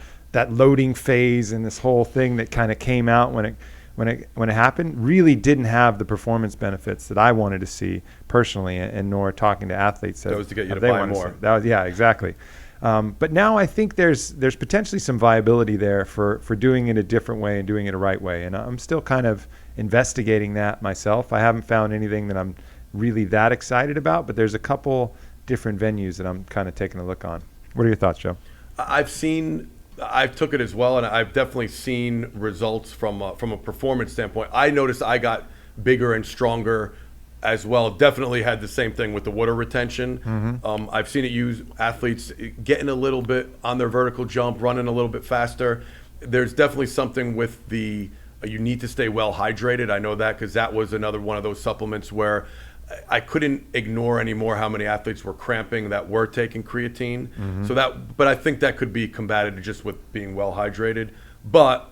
loading phase and this whole thing that kind of came out when it happened really didn't have the performance benefits that I wanted to see personally, and nor talking to athletes. That was to get you to buy more. Exactly. But now I think there's potentially some viability there for doing it a different way and doing it a right way. And I'm still kind of investigating that myself. I haven't found anything that I'm really that excited about, but there's a couple different venues that I'm kind of taking a look on. What are your thoughts, Joe? I've took it as well, and I've definitely seen results from a performance standpoint. I noticed I got bigger and stronger as well. Definitely had the same thing with the water retention. I've seen it used athletes getting a little bit on their vertical jump, running a little bit faster. There's definitely something with the you need to stay well hydrated. I know that because that was another one of those supplements where I couldn't ignore anymore how many athletes were cramping that were taking creatine. But I think that could be combated just with being well hydrated. But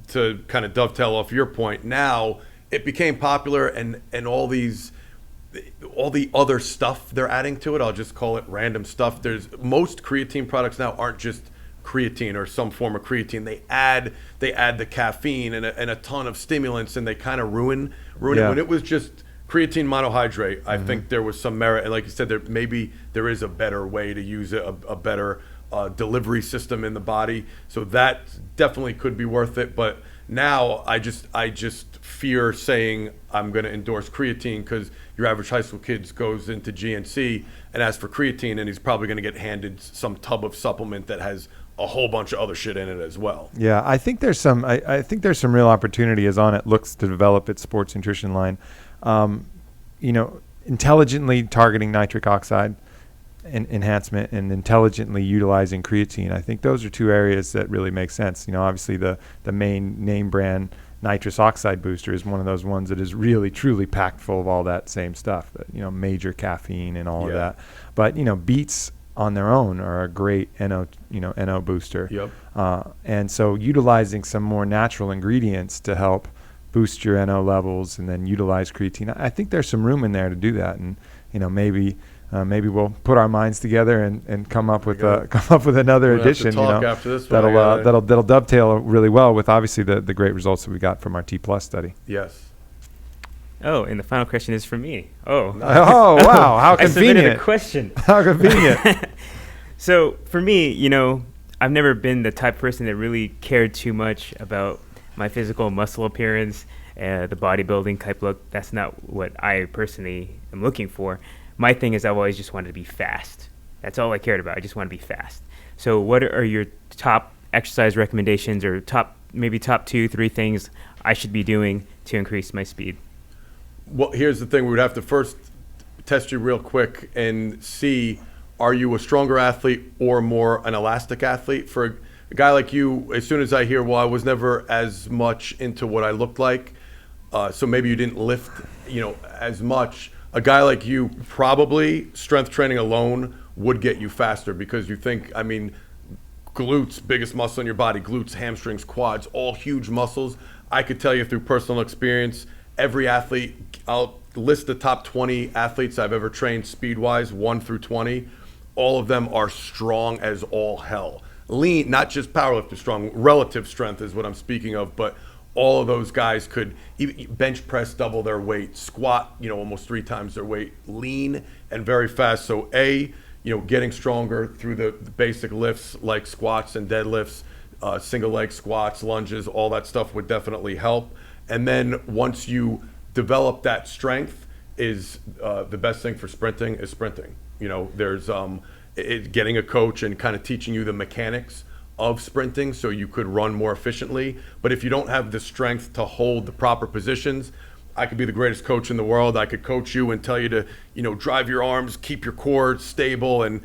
to kind of dovetail off your point, now it became popular, and all the other stuff they're adding to it, I'll just call it random stuff. There's most creatine products now aren't just creatine or some form of creatine. They add the caffeine and a ton of stimulants, and they kind of ruin it. When it was just creatine monohydrate, I think there was some merit. And like you said, there is a better way to use it, a better delivery system in the body. So that definitely could be worth it. But now I just fear saying I'm going to endorse creatine, because your average high school kid goes into GNC and asks for creatine, and he's probably going to get handed some tub of supplement that has a whole bunch of other shit in it as well. Yeah, I think there's some real opportunity as On It looks to develop its sports nutrition line. Intelligently targeting nitric oxide enhancement and intelligently utilizing creatine. I think those are two areas that really make sense. Obviously the main name brand nitrous oxide booster is one of those ones that is really truly packed full of all that same stuff, major caffeine and all of that. But beets on their own are a great NO booster. Yep. And so utilizing some more natural ingredients to help boost your NO levels and then utilize creatine, I think there's some room in there to do that. And maybe we'll put our minds together and come up with another edition. After this that'll dovetail really well with obviously the great results that we got from our T+ study. Yes. Oh, and the final question is for me. Oh. Oh, wow. How convenient. I submitted a question. How convenient. So for me, I've never been the type of person that really cared too much about my physical muscle appearance, the bodybuilding type look. That's not what I personally am looking for. My thing is I've always just wanted to be fast. That's all I cared about. I just want to be fast. So what are your top exercise recommendations, or top 2-3 things I should be doing to increase my speed? Well, here's the thing. We would have to first test you real quick and see, are you a stronger athlete or more an elastic athlete? For a guy like you, as soon as I hear, well, I was never as much into what I looked like, so maybe you didn't lift, as much. A guy like you, probably strength training alone would get you faster, because you think, glutes, biggest muscle in your body, glutes, hamstrings, quads, all huge muscles. I could tell you through personal experience, every athlete, I'll list the top 20 athletes I've ever trained speed-wise, 1 through 20. All of them are strong as all hell. Lean, not just powerlifter strong, relative strength is what I'm speaking of, but all of those guys could even bench press double their weight, squat, almost 3 times their weight, lean and very fast. So getting stronger through the basic lifts like squats and deadlifts, single leg squats, lunges, all that stuff would definitely help. And then once you develop that strength, is the best thing for sprinting is sprinting. There's getting a coach and kind of teaching you the mechanics of sprinting so you could run more efficiently. But if you don't have the strength to hold the proper positions, I could be the greatest coach in the world. I could coach you and tell you to, drive your arms, keep your core stable, and,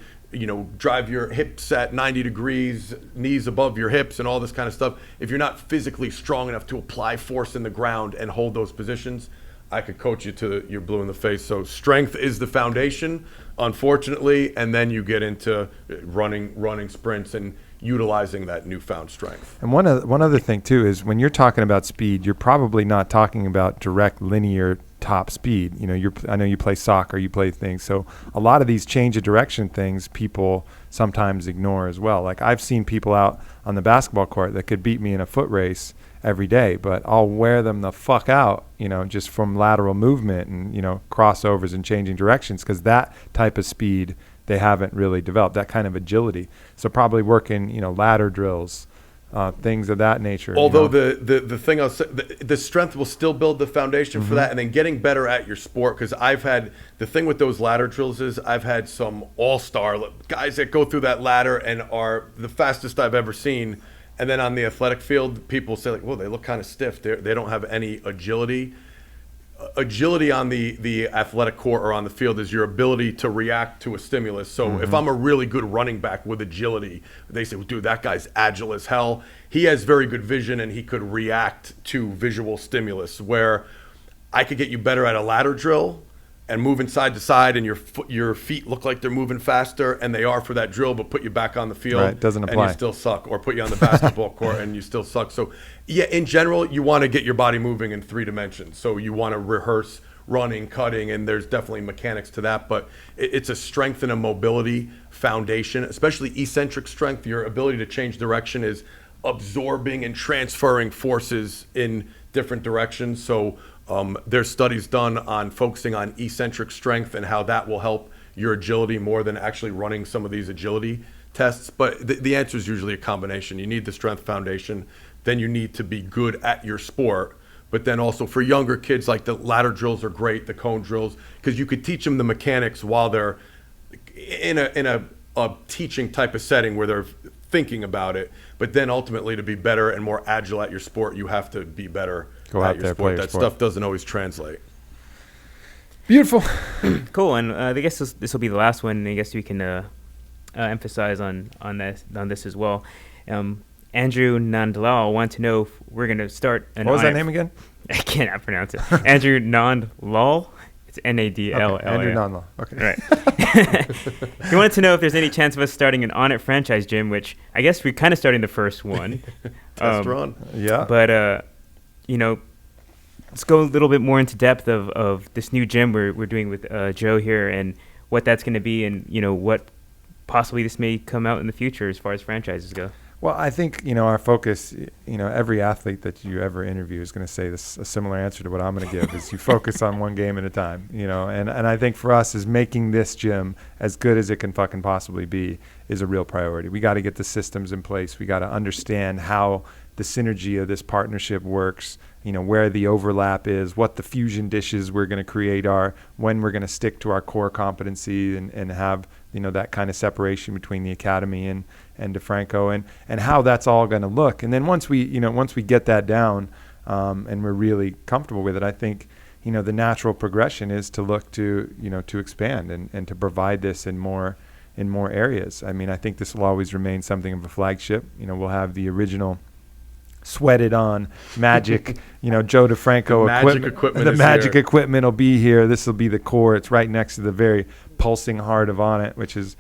drive your hips at 90 degrees, knees above your hips and all this kind of stuff. If you're not physically strong enough to apply force in the ground and hold those positions, I could coach you to you're blue in the face. So strength is the foundation, unfortunately, and then you get into running sprints and utilizing that newfound strength. And one other thing too is when you're talking about speed, you're probably not talking about direct linear top speed. I know you play soccer, you play things. So a lot of these change of direction things people sometimes ignore as well. Like I've seen people out on the basketball court that could beat me in a foot race every day, but I'll wear them the fuck out, just from lateral movement and, crossovers and changing directions, because that type of speed they haven't really developed, that kind of agility. So probably working, ladder drills, things of that nature. Although the thing I'll say, the strength will still build the foundation for that, and then getting better at your sport. Because the thing with those ladder drills is I've had some all-star guys that go through that ladder and are the fastest I've ever seen. And then on the athletic field, people say, well, they look kind of stiff. They don't have any agility. agility on the athletic court or on the field is your ability to react to a stimulus. So if I'm a really good running back with agility, they say, well, dude, that guy's agile as hell. He has very good vision and he could react to visual stimulus, where I could get you better at a ladder drill and moving side to side, and your feet look like they're moving faster, and they are for that drill, but put you back on the field, right, doesn't apply, and you still suck, or put you on the basketball court and you still suck. So yeah, in general, you want to get your body moving in 3 dimensions. So you want to rehearse running, cutting, and there's definitely mechanics to that, but it's a strength and a mobility foundation, especially eccentric strength. Your ability to change direction is absorbing and transferring forces in different directions. So there's studies done on focusing on eccentric strength and how that will help your agility more than actually running some of these agility tests. But the answer is usually a combination. You need the strength foundation, then you need to be good at your sport. But then also for younger kids, like the ladder drills are great, the cone drills, because you could teach them the mechanics while they're in a teaching type of setting where they're thinking about it. But then ultimately, to be better and more agile at your sport, you have to be better at your sport. That stuff doesn't always translate. Beautiful. Cool. And I guess this will be the last one. I guess we can emphasize on this as well. Andrew Nandlal wants to know if we're going to start an What was that name again? I cannot pronounce it. Andrew Nandlal. It's Nadll. Okay, Andrew Nandlal. Okay. Right. He wanted to know if there's any chance of us starting an On It franchise gym, which I guess we're kind of starting the first one. Test run. Yeah. But, let's go a little bit more into depth of this new gym we're doing with Joe here, and what that's going to be, and, what possibly this may come out in the future as far as franchises go. Well, I think, our focus, every athlete that you ever interview is going to say a similar answer to what I'm going to give, is you focus on one game at a time, and I think for us is making this gym as good as it can fucking possibly be is a real priority. We got to get the systems in place. We got to understand how the synergy of this partnership works, where the overlap is, what the fusion dishes we're going to create are, when we're going to stick to our core competency and have, that kind of separation between the academy and DeFranco, and how that's all going to look. And then once we get that down, and we're really comfortable with it, I think, the natural progression is to look to, to expand and to provide this in more areas. I mean, I think this will always remain something of a flagship. We'll have the original sweated on magic, Joe DeFranco equipment. The magic equipment will be here. This will be the core. It's right next to the very pulsing heart of On It, which is,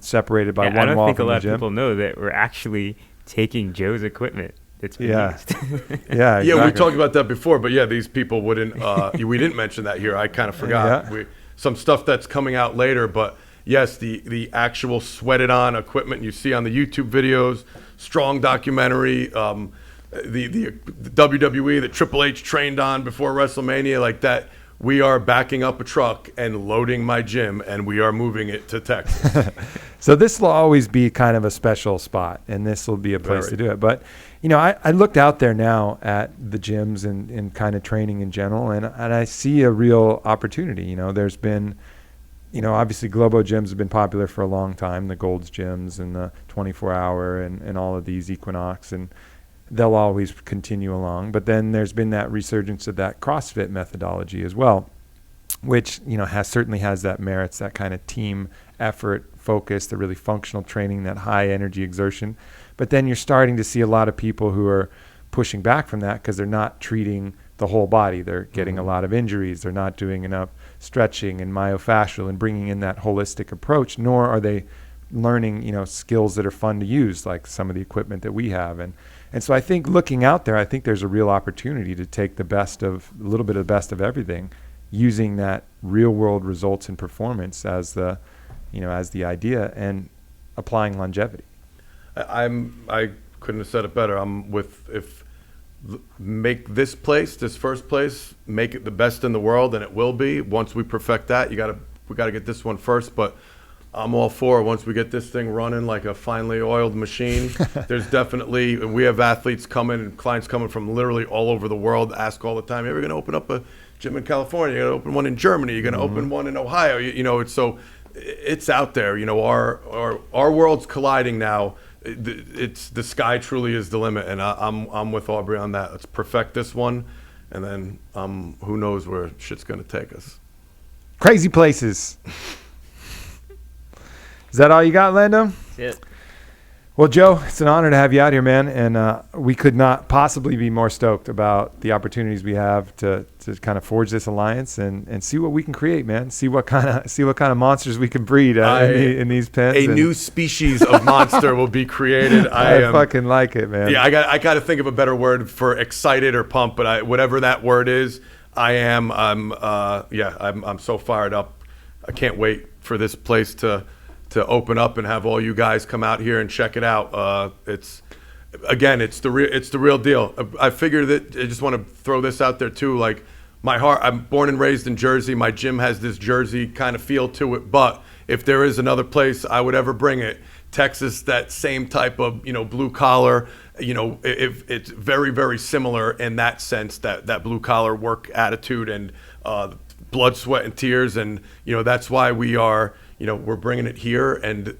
separated by one wall from the gym. I don't think a lot of people know that we're actually taking Joe's equipment that's being used. Yeah, exactly. Yeah, we talked about that before, but yeah, these people wouldn't, we didn't mention that here. I kind of forgot. Yeah. Some stuff that's coming out later, but yes, the actual sweated on equipment you see on the YouTube videos, strong documentary, the WWE that Triple H trained on before WrestleMania, like that. We are backing up a truck and loading my gym, and we are moving it to Texas. So this will always be kind of a special spot, and this will be a place to do it. But, I looked out there now at the gyms and kind of training in general, and I see a real opportunity. There's been, obviously Globo gyms have been popular for a long time, the Gold's gyms and the 24-hour and all of these Equinox, and they'll always continue along. But then there's been that resurgence of that CrossFit methodology as well, which, certainly has that merits, that kind of team effort focus, the really functional training, that high energy exertion. But then you're starting to see a lot of people who are pushing back from that because they're not treating the whole body. They're getting a lot of injuries. They're not doing enough stretching and myofascial and bringing in that holistic approach, nor are they learning, skills that are fun to use, like some of the equipment that we have. And so I think looking out there, I think there's a real opportunity to take a little bit of the best of everything, using that real world results and performance as the idea, and applying longevity. I couldn't have said it better. Make this first place, make it the best in the world, and it will be. Once we perfect that, we got to get this one first, but I'm all for it. Once we get this thing running like a finely oiled machine, there's definitely, we have athletes coming and clients coming from literally all over the world, ask all the time, you're going to open up a gym in California, you're going to open one in Germany, you're going to open one in Ohio, it's out there. Our world's colliding now. It's the sky truly is the limit, and I'm with Aubrey on that. Let's perfect this one, and then who knows where shit's gonna take us. Crazy places. Is that all you got, Lando? That's it. Well, Joe, it's an honor to have you out here, man, and we could not possibly be more stoked about the opportunities we have to kind of forge this alliance and see what we can create, man. See what kind of monsters we can breed in these pens. A new species of monster will be created. I fucking like it, man. Yeah, I got to think of a better word for excited or pumped, but whatever that word is, I'm so fired up. I can't wait for this place to open up and have all you guys come out here and check it out. It's the real deal. I figure that I just want to throw this out there too. Like I'm born and raised in Jersey. My gym has this Jersey kind of feel to it. But if there is another place I would ever bring it, Texas, that same type of blue collar. If it's very, very similar in that sense, that blue collar work attitude and blood, sweat, and tears, and that's why we are. We're bringing it here, and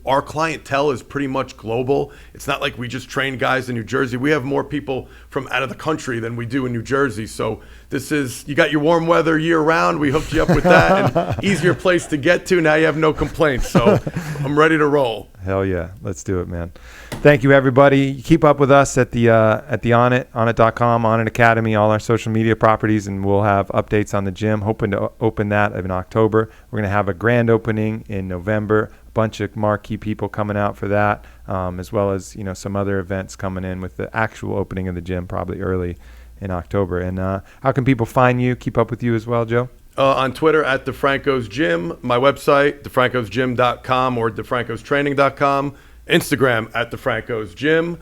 our clientele is pretty much global. It's not like we just train guys in New Jersey. We have more people from out of the country than we do in New Jersey. So you got your warm weather year round. We hooked you up with that, and easier place to get to. Now you have no complaints. So I'm ready to roll. Hell yeah. Let's do it, man. Thank you, everybody. Keep up with us at the Onnit.com, Onnit Academy, all our social media properties, and we'll have updates on the gym. Hoping to open that in October. We're going to have a grand opening in November. A bunch of marquee people coming out for that, as well as some other events coming in with the actual opening of the gym probably early in October. And how can people find you, keep up with you as well, Joe? On Twitter at DeFranco's Gym, my website, DeFranco'sGym.com or DeFranco'straining.com, Instagram at DeFranco's Gym,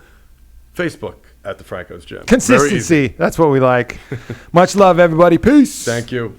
Facebook at DeFranco's Gym. Consistency. That's what we like. Much love, everybody. Peace. Thank you.